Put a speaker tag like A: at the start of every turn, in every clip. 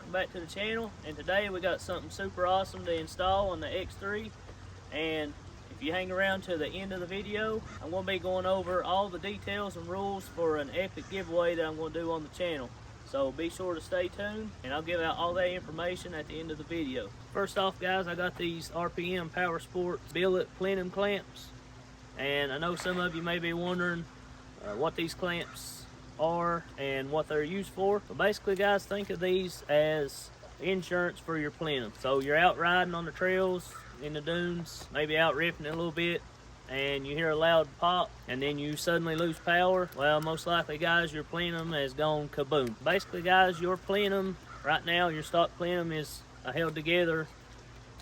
A: welcome back to the channel. And today we got something super awesome to install on the X3. And if you hang around to the end of the video, I'm going to be going over all the details and rules for an epic giveaway that I'm going to do on the channel. So be sure to stay tuned, and I'll give out all that information at the end of the video. First off, guys, I got these RPM Power Sports Billet Plenum clamps. And I know some of you may be wondering what these clamps are and what they're used for. But basically, guys, think of these as insurance for your plenum. So you're out riding on the trails, in the dunes, maybe out ripping it a little bit, and you hear a loud pop, and then you suddenly lose power. Well, most likely, guys, your plenum has gone kaboom. Basically, guys, your plenum, right now, your stock plenum is held together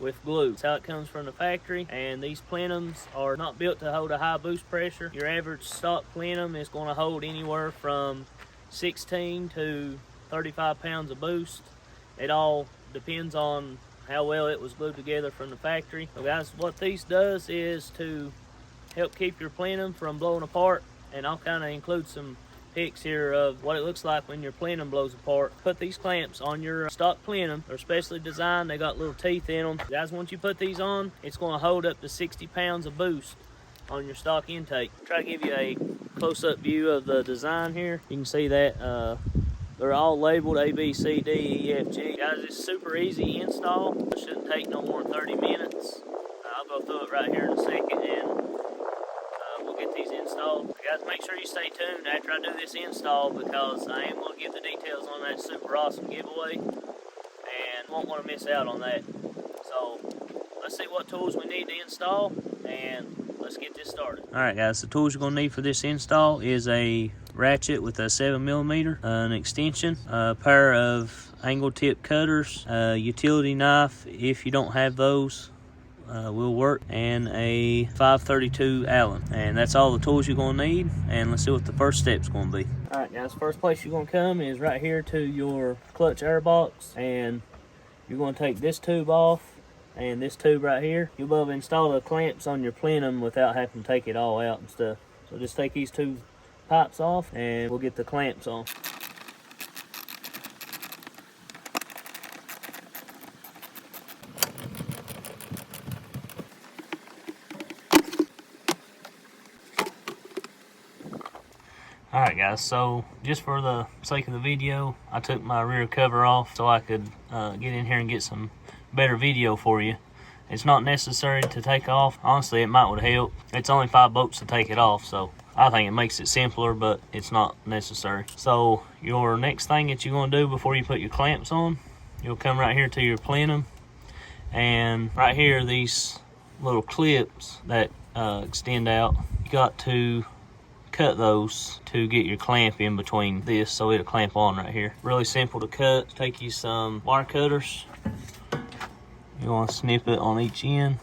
A: with glue. That's how it comes from the factory, and these plenums are not built to hold a high boost pressure. Your average stock plenum is going to hold anywhere from 16 to 35 pounds of boost. It all depends on how well it was glued together from the factory. So guys, what these does is to help keep your plenum from blowing apart, and I'll kind of include some pics here of what it looks like when your plenum blows apart. Put these clamps on your stock plenum. They're specially designed. They got little teeth in them. Guys, once you put these on, it's going to hold up to 60 pounds of boost on your stock intake. Try to give you a close-up view of the design here. You can see that they're all labeled A, B, C, D, E, F, G. Guys, it's super easy install. It shouldn't take no more than 30 minutes. I'll go through it right here in a second, and we'll get these installed. Guys, make sure you stay tuned after I do this install, because I am going to give the details on that super awesome giveaway, and won't want to miss out on that. So let's see what tools we need to install, and let's get this started. Alright guys, the tools you're going to need for this install is a ratchet with a 7mm, an extension, a pair of angle tip cutters, a utility knife if you don't have those will work, and a 532 Allen. And that's all the tools you're going to need, and let's see what the first step's going to be. Alright guys, first place you're going to come is right here to your clutch air box, and you're going to take this tube off and this tube right here. You'll be able to install the clamps on your plenum without having to take it all out and stuff. So just take these two pipes off and we'll get the clamps on. Alright guys, so just for the sake of the video, I took my rear cover off so I could get in here and get some better video for you. It's not necessary to take off. Honestly, it might would help. It's only $5 to take it off, so I think it makes it simpler, but it's not necessary. So your next thing that you're going to do before you put your clamps on, you'll come right here to your plenum, and right here, these little clips that extend out, you got to cut those to get your clamp in between this so it'll clamp on right here. Really simple to cut. Take you some wire cutters. You want to snip it on each end.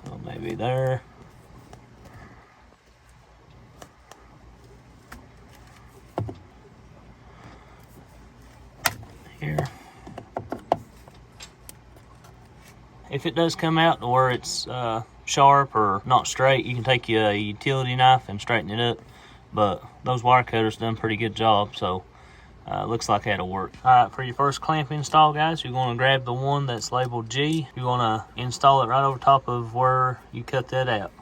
A: So maybe there. Here. If it does come out to where it's sharp or not straight, you can take a utility knife and straighten it up. But those wire cutters done a pretty good job, so looks like that'll work. Alright, for your first clamp install, guys, you're going to grab the one that's labeled G. You're going to install it right over top of where you cut that out.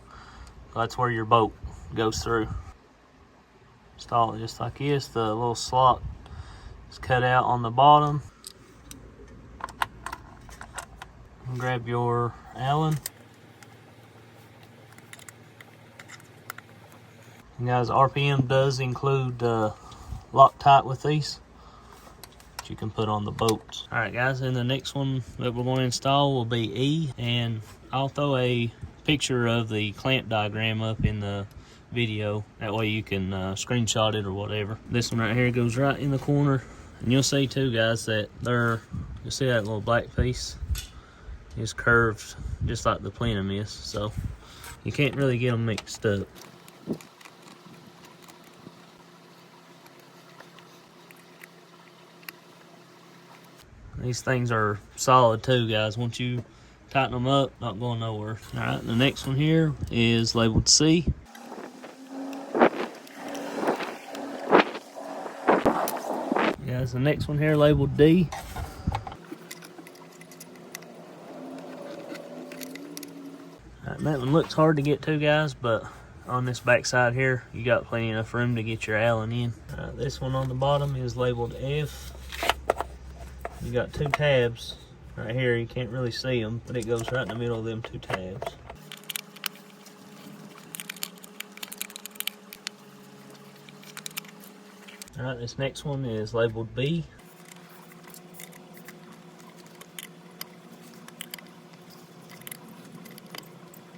A: That's where your bolt goes through. Install it just like this. The little slot is cut out on the bottom. Grab your Allen. And guys, RPM does include Loctite with these that you can put on the bolts. Alright guys, and the next one that we're going to install will be E, and I'll throw a picture of the clamp diagram up in the video. That way you can screenshot it or whatever. This one right here goes right in the corner, and you'll see too, guys, that you'll see that little black piece is curved just like the plenum is, so you can't really get them mixed up. These things are solid too, guys. Once you tighten them up, not going nowhere. All right, the next one here is labeled C. guys, the next one here labeled D. Alright, that one looks hard to get to, guys, but on this back side here, you got plenty enough room to get your Allen in. This one on the bottom is labeled F. You got two tabs right here. You can't really see them, but it goes right in the middle of them two tabs. Alright, this next one is labeled B.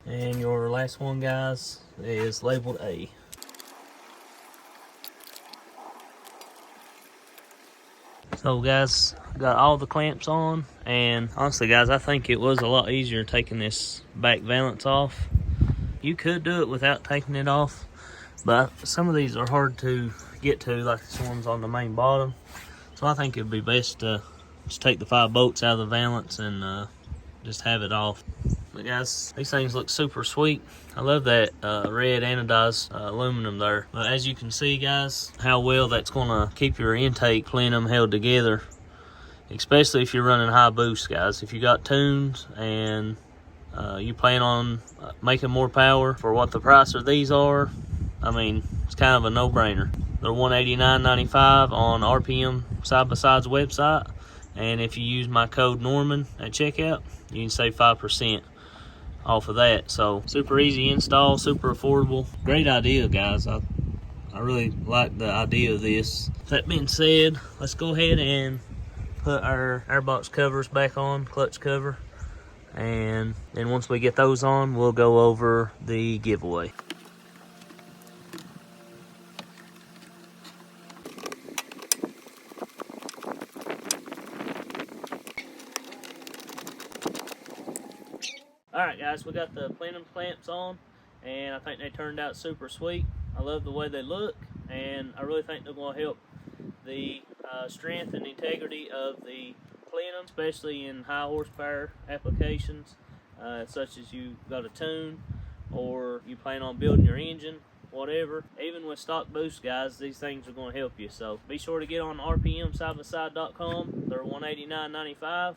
A: And your last one, guys, is labeled A. So guys, got all the clamps on, and honestly guys, I think it was a lot easier taking this back valance off. You could do it without taking it off, but some of these are hard to get to, like this one's on the main bottom. So I think it'd be best to just take the 5 bolts out of the valance and just have it off. But guys, these things look super sweet. I love that red anodized aluminum there. But as you can see, guys, how well that's gonna keep your intake plenum held together, especially if you're running high boost, guys. If you got tunes and you plan on making more power for what the price of these are, I mean, it's kind of a no-brainer. They're $189.95 on RPM Side by Side's website, and if you use my code Norman at checkout, you can save 5% off of that. So super easy install, super affordable. Great idea, guys. I really like the idea of this. That being said, let's go ahead and put our airbox covers back on, clutch cover, and then once we get those on, we'll go over the giveaway. Alright guys, we got the plenum clamps on, and I think they turned out super sweet. I love the way they look, and I really think they're going to help the strength and integrity of the plenum, especially in high horsepower applications, such as you got a tune or you plan on building your engine, whatever. Even with stock boost, guys, these things are going to help you. So be sure to get on rpmsidebyside.com. They're $189.95.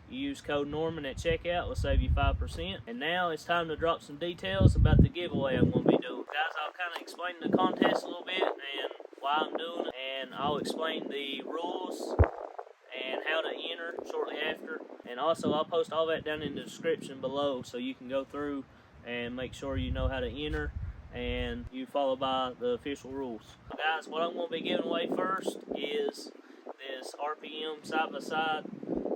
A: You use code Norman at checkout, it'll save you 5%. And now it's time to drop some details about the giveaway I'm going to be doing. Guys, I'll kind of explain the contest a little bit and why I'm doing it, and I'll explain the rules and how to enter shortly after. And also I'll post all that down in the description below so you can go through and make sure you know how to enter and you follow by the official rules. Guys, what I'm going to be giving away first is this RPM side-by-side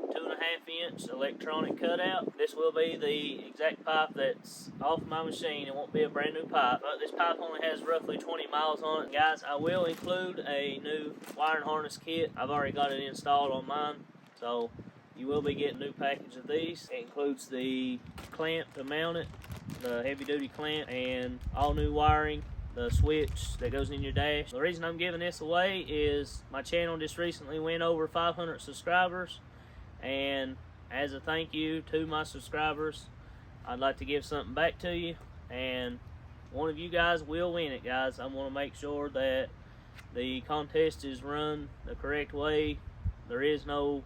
A: 2.5-inch electronic cutout. This will be the exact pipe that's off my machine. It won't be a brand new pipe, but this pipe only has roughly 20 miles on it. Guys, I will include a new wiring harness kit. I've already got it installed on mine, so you will be getting a new package of these. It includes the clamp to mount it, the heavy duty clamp, and all new wiring, the switch that goes in your dash. The reason I'm giving this away is my channel just recently went over 500 subscribers, and as a thank you to my subscribers, I'd like to give something back to you, and one of you guys will win it, guys. I want to make sure that the contest is run the correct way. There is no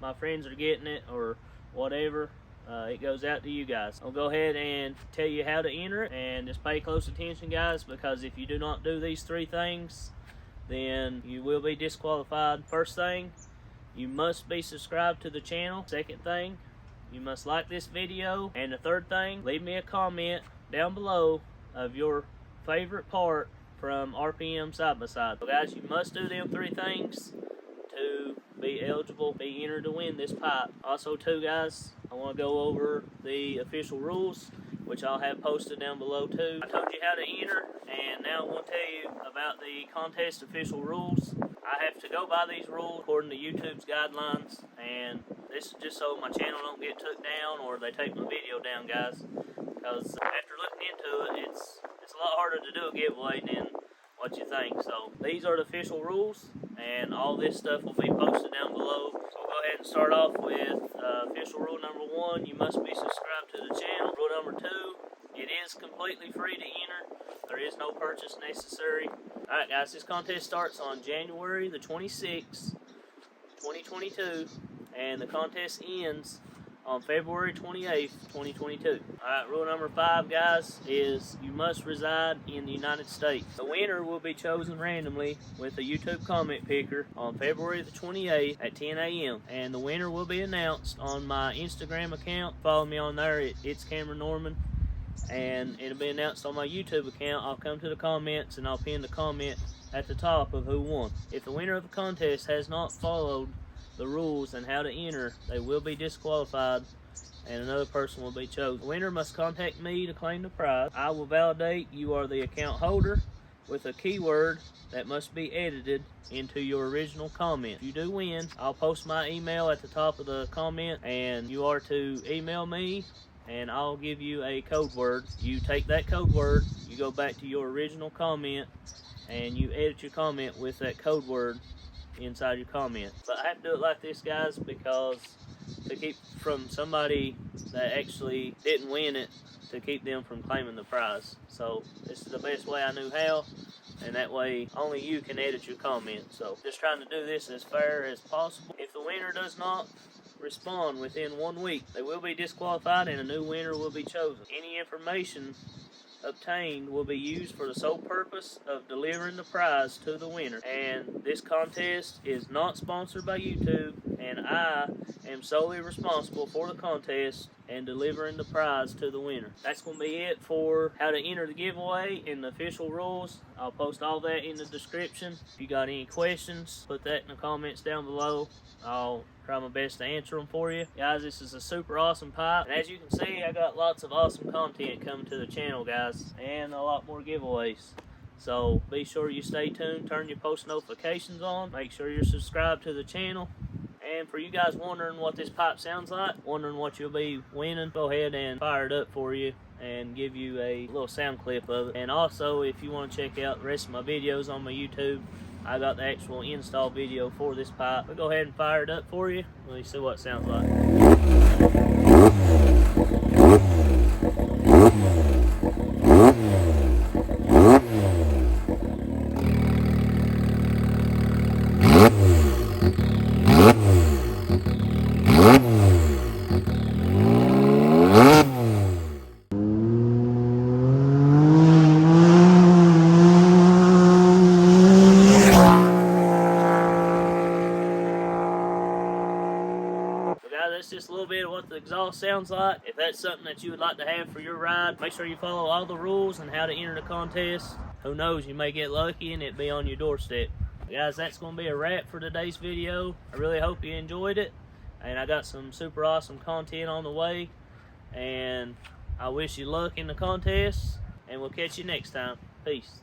A: my friends are getting it or whatever. It goes out to you guys. I'll go ahead and tell you how to enter it, and just pay close attention, guys, because if you do not do these 3 things, then you will be disqualified. First thing, you must be subscribed to the channel. Second thing, you must like this video. And the third thing, leave me a comment down below of your favorite part from RPM Side by Side. So guys, you must do them 3 things to be eligible, be entered to win this pipe. Also too, guys, I want to go over the official rules, which I'll have posted down below too. I told you how to enter, and now I'm going to tell you about the contest official rules. I have to go by these rules according to YouTube's guidelines, and this is just so my channel don't get took down or they take my video down, guys, because after looking into it, it's a lot harder to do a giveaway than what you think. So these are the official rules, and all this stuff will be posted down below. So we'll go ahead and start off with official rule number 1, you must be subscribed to the channel. Rule number 2, it is completely free to enter. There is no purchase necessary. Alright guys, this contest starts on January the 26th 2022, and the contest ends on February 28th, 2022. Alright, rule number 5, guys, is you must reside in the United States. The winner will be chosen randomly with a YouTube comment picker on February the 28th at 10 a.m. And the winner will be announced on my Instagram account. Follow me on there, it's Cameron Norman. And it'll be announced on my YouTube account. I'll come to the comments and I'll pin the comment at the top of who won. If the winner of the contest has not followed the rules and how to enter, they will be disqualified and another person will be chosen. The winner must contact me to claim the prize. I will validate you are the account holder with a keyword that must be edited into your original comment. If you do win, I'll post my email at the top of the comment, and you are to email me and I'll give you a code word. You take that code word, you go back to your original comment and you edit your comment with that code word inside your comment. But I have to do it like this, guys, because to keep from somebody that actually didn't win it, to keep them from claiming the prize. So this is the best way I knew how, and that way only you can edit your comment. So just trying to do this as fair as possible. If the winner does not respond within 1 week, they will be disqualified and a new winner will be chosen. Any information obtained will be used for the sole purpose of delivering the prize to the winner. And this contest is not sponsored by YouTube, and I am solely responsible for the contest and delivering the prize to the winner. That's going to be it for how to enter the giveaway and the official rules. I'll post all that in the description. If you got any questions, put that in the comments down below. I'll try my best to answer them for you. Guys, this is a super awesome pipe. And as you can see, I got lots of awesome content coming to the channel, guys, and a lot more giveaways. So be sure you stay tuned, turn your post notifications on, make sure you're subscribed to the channel. And for you guys wondering what this pipe sounds like, wondering what you'll be winning, go ahead and fire it up for you and give you a little sound clip of it. And also, if you want to check out the rest of my videos on my YouTube, I got the actual install video for this pipe. But go ahead and fire it up for you. Let me see what it sounds like. That's just a little bit of what the exhaust sounds like. If that's something that you would like to have for your ride, make sure you follow all the rules and how to enter the contest. Who knows, you may get lucky and it be on your doorstep. Guys, that's going to be a wrap for today's video. I really hope you enjoyed it, and I got some super awesome content on the way, and I wish you luck in the contest, and we'll catch you next time. Peace.